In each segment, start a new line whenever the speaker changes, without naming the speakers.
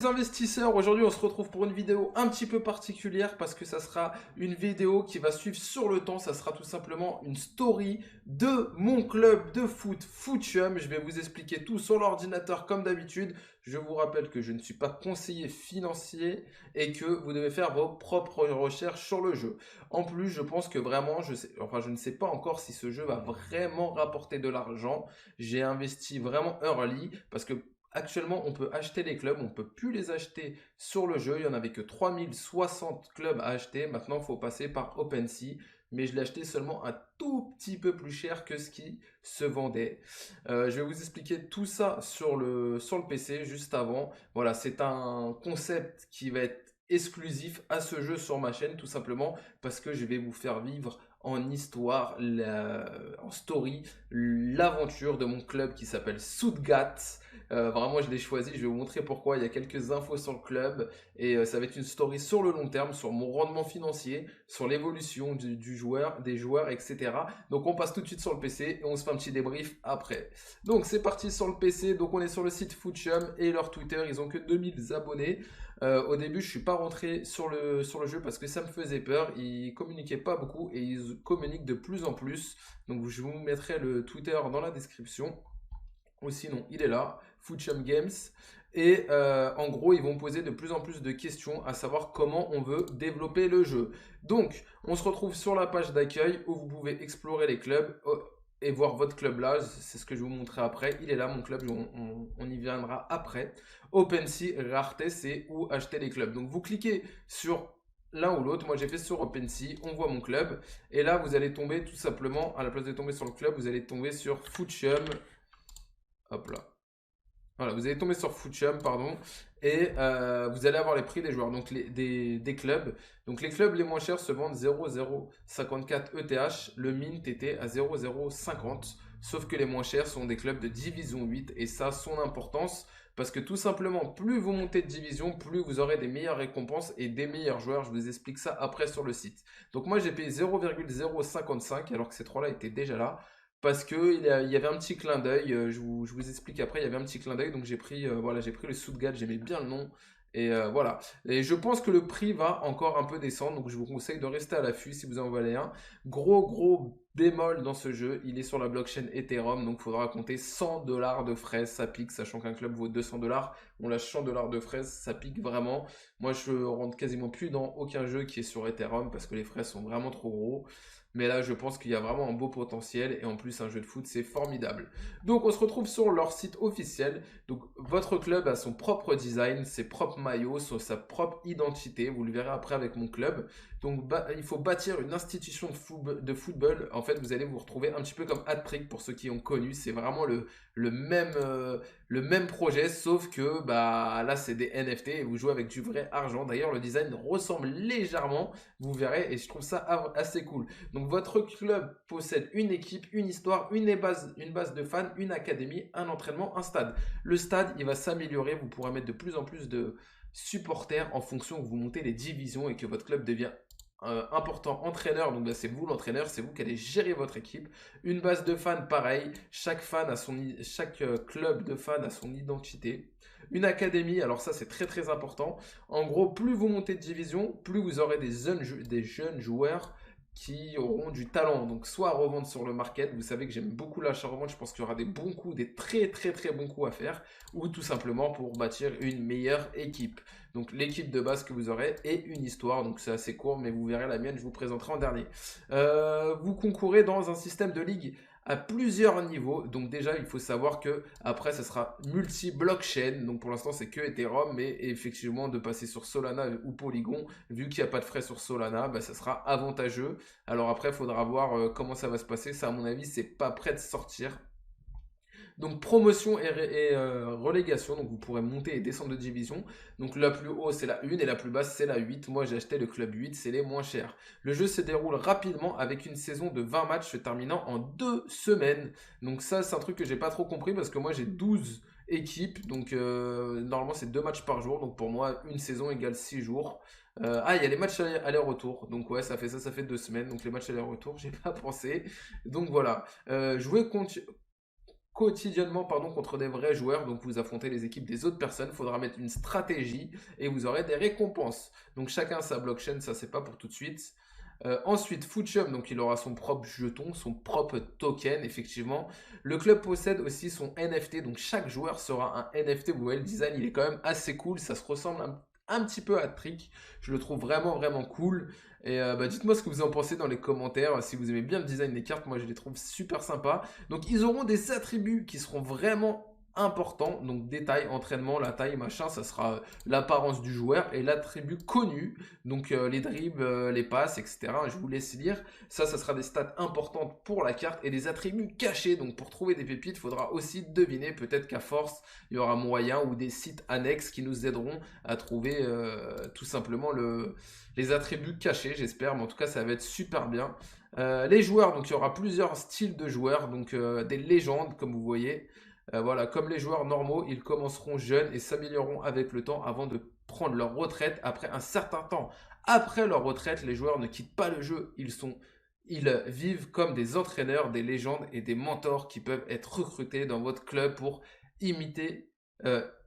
Les investisseurs, aujourd'hui on se retrouve pour une vidéo un petit peu particulière parce que ça sera une vidéo qui va suivre sur le temps, ça sera tout simplement une story de mon club de foot, Footchum. Je vais vous expliquer tout sur l'ordinateur comme d'habitude. Je vous rappelle que je ne suis pas conseiller financier et que vous devez faire vos propres recherches sur le jeu. En plus, je pense que vraiment, je ne sais pas encore si ce jeu va vraiment rapporter de l'argent. J'ai investi vraiment early parce que actuellement, on peut acheter les clubs, on ne peut plus les acheter sur le jeu. Il n'y en avait que 3060 clubs à acheter. Maintenant, il faut passer par OpenSea. Mais je l'ai acheté seulement un tout petit peu plus cher que ce qui se vendait. Je vais vous expliquer tout ça sur le PC juste avant. Voilà, c'est un concept qui va être exclusif à ce jeu sur ma chaîne, tout simplement parce que je vais vous faire vivre en histoire, en story, l'aventure de mon club qui s'appelle Stuttgart. Vraiment, je l'ai choisi. Je vais vous montrer pourquoi. Il y a quelques infos sur le club et ça va être une story sur le long terme, sur mon rendement financier, sur l'évolution du joueur, des joueurs, etc. Donc, on passe tout de suite sur le PC et on se fait un petit débrief après. Donc, c'est parti sur le PC. Donc, on est sur le site Footchum et leur Twitter. Ils ont que 2000 abonnés. Au début, je suis pas rentré sur le jeu parce que ça me faisait peur. Ils communiquaient pas beaucoup et ils communiquent de plus en plus. Donc, je vous mettrai le Twitter dans la description. Ou sinon, il est là, Foodchum Games. Et en gros, ils vont poser de plus en plus de questions, à savoir comment on veut développer le jeu. Donc, on se retrouve sur la page d'accueil où vous pouvez explorer les clubs et voir votre club là. C'est ce que je vais vous montrer après. Il est là, mon club, on y viendra après. OpenSea, rareté, c'est où acheter les clubs. Donc, vous cliquez sur l'un ou l'autre. Moi, j'ai fait sur OpenSea. On voit mon club. Et là, vous allez tomber tout simplement, à la place de tomber sur le club, vous allez tomber sur Foodchum. Hop là. Voilà, vous allez tomber sur Footcham, pardon, et vous allez avoir les prix des joueurs, donc des clubs. Donc les clubs les moins chers se vendent 0,054 ETH, le mint était à 0,050, sauf que les moins chers sont des clubs de division 8, et ça a son importance, parce que tout simplement, plus vous montez de division, plus vous aurez des meilleures récompenses et des meilleurs joueurs. Je vous explique ça après sur le site. Donc moi j'ai payé 0,055, alors que ces trois-là étaient déjà là. Parce que il y avait un petit clin d'œil, je vous explique après, il y avait un petit clin d'œil, donc voilà, j'ai pris le Stuttgart, j'aimais bien le nom, et voilà. Et je pense que le prix va encore un peu descendre, donc je vous conseille de rester à l'affût si vous en voulez un. Gros bémol dans ce jeu, il est sur la blockchain Ethereum, donc il faudra compter 100 dollars de frais, ça pique, sachant qu'un club vaut 200 dollars, on lâche 100 dollars de frais, ça pique vraiment. Moi je rentre quasiment plus dans aucun jeu qui est sur Ethereum, parce que les frais sont vraiment trop gros. Mais là, je pense qu'il y a vraiment un beau potentiel et en plus, un jeu de foot, c'est formidable. Donc, on se retrouve sur leur site officiel. Donc, votre club a son propre design, ses propres maillots, sa propre identité. Vous le verrez après avec mon club. Donc, il faut bâtir une institution de football. En fait, vous allez vous retrouver un petit peu comme Hat-Trick pour ceux qui ont connu. C'est vraiment le même, le même projet, sauf que bah, là, c'est des NFT et vous jouez avec du vrai argent. D'ailleurs, le design ressemble légèrement, vous verrez, et je trouve ça assez cool. Donc votre club possède une équipe, une histoire, une base de fans, une académie, un entraînement, un stade. Le stade, il va s'améliorer, vous pourrez mettre de plus en plus de supporters en fonction que vous montez les divisions et que votre club devient important entraîneur, donc là c'est vous l'entraîneur, c'est vous qui allez gérer votre équipe. Une base de fans, pareil, chaque club de fans a son identité. Une académie, alors ça c'est très important. En gros, plus vous montez de division, plus vous aurez des jeunes joueurs qui auront du talent. Donc soit à revendre sur le market, vous savez que j'aime beaucoup l'achat-revente, je pense qu'il y aura des bons coups, des très bons coups à faire, ou tout simplement pour bâtir une meilleure équipe. Donc l'équipe de base que vous aurez et une histoire, donc c'est assez court, mais vous verrez la mienne, je vous présenterai en dernier. Vous concourez dans un système de ligue à plusieurs niveaux. Donc déjà, il faut savoir que après, ça sera multi-blockchain. Donc pour l'instant, c'est que Ethereum, mais effectivement, de passer sur Solana ou Polygon, vu qu'il n'y a pas de frais sur Solana, bah, ça sera avantageux. Alors après, il faudra voir comment ça va se passer. Ça, à mon avis, c'est pas prêt de sortir. Donc promotion et relégation, donc vous pourrez monter et descendre de division. Donc la plus haut c'est la 1 et la plus basse c'est la 8. Moi j'ai acheté le club 8, c'est les moins chers. Le jeu se déroule rapidement avec une saison de 20 matchs se terminant en 2 semaines. Donc ça c'est un truc que j'ai pas trop compris parce que moi j'ai 12 équipes. Donc normalement c'est 2 matchs par jour. Donc pour moi une saison égale 6 jours. Il y a les matchs aller-retour. Donc ouais, ça fait 2 semaines. Donc les matchs aller-retour, j'ai pas pensé. Donc voilà. Jouer quotidiennement pardon, contre des vrais joueurs. Donc vous affrontez les équipes des autres personnes. Il faudra mettre une stratégie et vous aurez des récompenses. Donc chacun sa blockchain, ça c'est pas pour tout de suite. Ensuite, Footchum, donc il aura son propre jeton, son propre token, effectivement. Le club possède aussi son NFT, donc chaque joueur sera un NFT. Vous voyez, le design, il est quand même assez cool. Ça se ressemble un petit peu à Trick. Je le trouve vraiment, vraiment cool. Et dites-moi ce que vous en pensez dans les commentaires. Si vous aimez bien le design des cartes, moi je les trouve super sympas. Donc ils auront des attributs qui seront vraiment importants. Donc détail, entraînement, la taille, machin, ça sera l'apparence du joueur et l'attribut connu. Donc les dribbles, les passes, etc. Je vous laisse lire. Ça sera des stats importantes pour la carte et des attributs cachés. Donc pour trouver des pépites, il faudra aussi deviner. Peut-être qu'à force, il y aura moyen ou des sites annexes qui nous aideront à trouver tout simplement les attributs cachés, j'espère. Mais en tout cas, ça va être super bien. Les joueurs, donc il y aura plusieurs styles de joueurs. Donc des légendes, comme vous voyez. Voilà, comme les joueurs normaux, ils commenceront jeunes et s'amélioreront avec le temps avant de prendre leur retraite après un certain temps. Après leur retraite, les joueurs ne quittent pas le jeu. Ils vivent comme des entraîneurs, des légendes et des mentors qui peuvent être recrutés dans votre club pour imiter,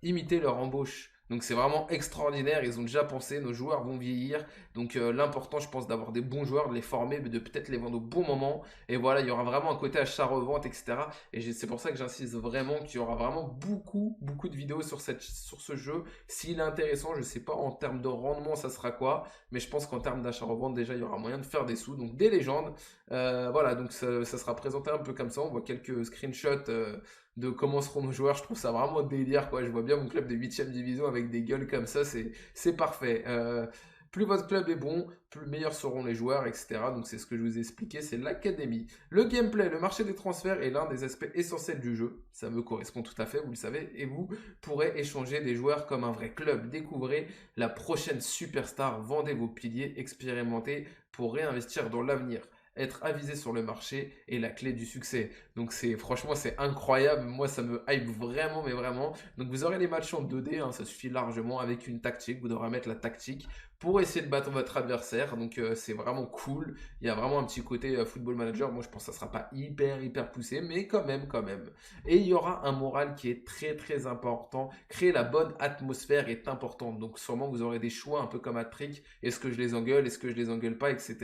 imiter leur embauche. Donc c'est vraiment extraordinaire, ils ont déjà pensé, nos joueurs vont vieillir. Donc l'important je pense d'avoir des bons joueurs, de les former, mais de peut-être les vendre au bon moment. Et voilà, il y aura vraiment un côté achat-revente, etc. Et c'est pour ça que j'insiste vraiment qu'il y aura vraiment beaucoup, beaucoup de vidéos sur ce jeu. S'il est intéressant, je ne sais pas en termes de rendement ça sera quoi, mais je pense qu'en termes d'achat-revente déjà il y aura moyen de faire des sous. Donc des légendes, voilà, donc ça sera présenté un peu comme ça. On voit quelques screenshots de comment seront nos joueurs. Je trouve ça vraiment délire, quoi. Je vois bien mon club de 8ème division avec des gueules comme ça, c'est parfait. Plus votre club est bon, plus meilleurs seront les joueurs, etc. Donc c'est ce que je vous ai expliqué, c'est l'académie. Le gameplay, le marché des transferts est l'un des aspects essentiels du jeu. Ça me correspond tout à fait, vous le savez. Et vous pourrez échanger des joueurs comme un vrai club. Découvrez la prochaine superstar, vendez vos piliers, expérimentez pour réinvestir dans l'avenir. Être avisé sur le marché est la clé du succès. Donc franchement c'est incroyable. Moi ça me hype vraiment, mais vraiment. Donc vous aurez les matchs en 2D, hein, ça suffit largement avec une tactique. Vous devrez mettre la tactique pour essayer de battre votre adversaire. Donc c'est vraiment cool. Il y a vraiment un petit côté football manager. Moi je pense que ça sera pas hyper poussé, mais quand même, quand même. Et il y aura un moral qui est très important. Créer la bonne atmosphère est important. Donc sûrement vous aurez des choix un peu comme à Trick. Est-ce que je les engueule, est-ce que je les engueule pas, etc.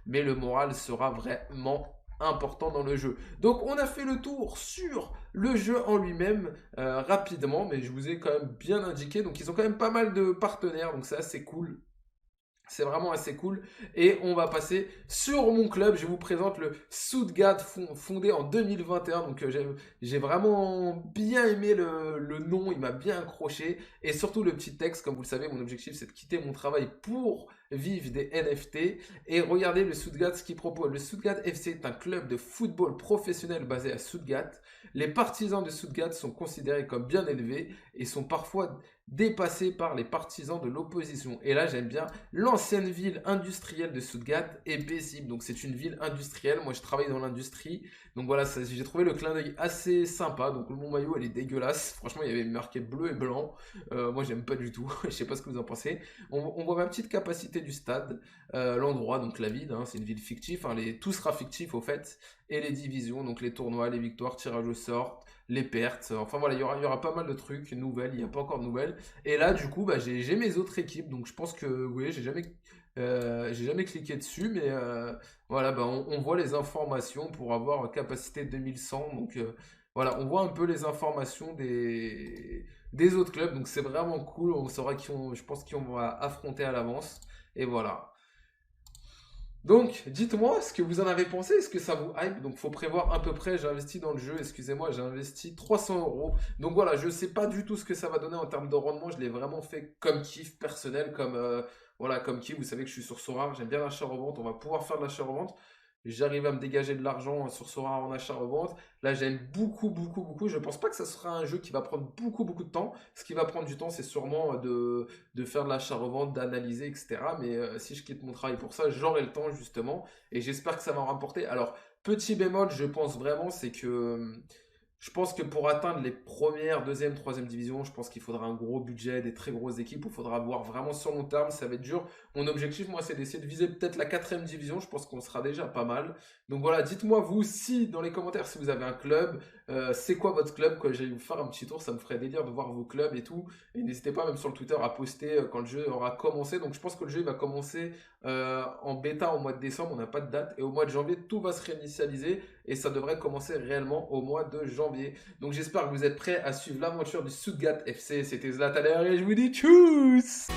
Mais le moral sera vraiment important dans le jeu. Donc on a fait le tour sur le jeu en lui-même rapidement, mais je vous ai quand même bien indiqué. Donc ils ont quand même pas mal de partenaires, donc c'est assez cool. C'est vraiment assez cool. Et on va passer sur mon club. Je vous présente le Stuttgart fondé en 2021. Donc j'ai vraiment bien aimé le nom. Il m'a bien accroché. Et surtout le petit texte. Comme vous le savez, mon objectif c'est de quitter mon travail pour vivre des NFT. Et regardez le Stuttgart ce qu'il propose. Le Stuttgart FC est un club de football professionnel basé à Stuttgart. Les partisans de Stuttgart sont considérés comme bien élevés et sont parfois dépassés par les partisans de l'opposition. Et là, j'aime bien l'ancienne ville industrielle de Stuttgart est paisible. Donc, c'est une ville industrielle. Moi, je travaille dans l'industrie. Donc, voilà, j'ai trouvé le clin d'œil assez sympa. Donc, mon maillot, elle est dégueulasse. Franchement, il y avait marqué bleu et blanc. Moi, j'aime pas du tout. Je sais pas ce que vous en pensez. On voit ma petite capacité du stade, l'endroit, donc la ville. Hein, c'est une ville fictive. Hein, tout sera fictif, au fait. Et les divisions, donc les tournois, les victoires, tirage au sort, les pertes. Enfin voilà, il y aura pas mal de trucs nouvelles. Il n'y a pas encore de nouvelles. Et là, du coup, j'ai mes autres équipes. Donc je pense que, oui, j'ai jamais cliqué dessus. Mais voilà, on voit les informations pour avoir capacité 2100. Donc voilà, on voit un peu les informations des autres clubs. Donc c'est vraiment cool. On saura je pense qui on va affronter à l'avance. Et voilà. Donc, dites-moi ce que vous en avez pensé, est-ce que ça vous hype? Donc, faut prévoir à peu près, j'ai investi dans le jeu, excusez-moi, j'ai investi 300 euros. Donc voilà, je sais pas du tout ce que ça va donner en termes de rendement, je l'ai vraiment fait comme kiff personnel, comme, voilà, comme kiff, vous savez que je suis sur Sora, j'aime bien l'achat-revente, on va pouvoir faire de l'achat-revente. J'arrive à me dégager de l'argent sur Sora en achat-revente. Là, j'aime beaucoup. Je pense pas que ça sera un jeu qui va prendre beaucoup de temps. Ce qui va prendre du temps, c'est sûrement de faire de l'achat-revente, d'analyser, etc. Mais si je quitte mon travail pour ça, j'aurai le temps justement. Et j'espère que ça va me rapporter. Alors, petit bémol, je pense vraiment, c'est que je pense que pour atteindre les premières, deuxième, troisième divisions, je pense qu'il faudra un gros budget, des très grosses équipes, où il faudra voir vraiment sur long terme, ça va être dur. Mon objectif, moi, c'est d'essayer de viser peut-être la quatrième division, je pense qu'on sera déjà pas mal. Donc voilà, dites-moi vous si, dans les commentaires, si vous avez un club, c'est quoi votre club, quoi. J'allais vous faire un petit tour, ça me ferait délire de voir vos clubs et tout. Et n'hésitez pas même sur le Twitter à poster quand le jeu aura commencé. Donc je pense que le jeu il va commencer en bêta au mois de décembre, on n'a pas de date. Et au mois de janvier, tout va se réinitialiser et ça devrait commencer réellement au mois de janvier. Donc j'espère que vous êtes prêts à suivre l'aventure du Stuttgart FC. C'était Zlatan et je vous dis tchuss.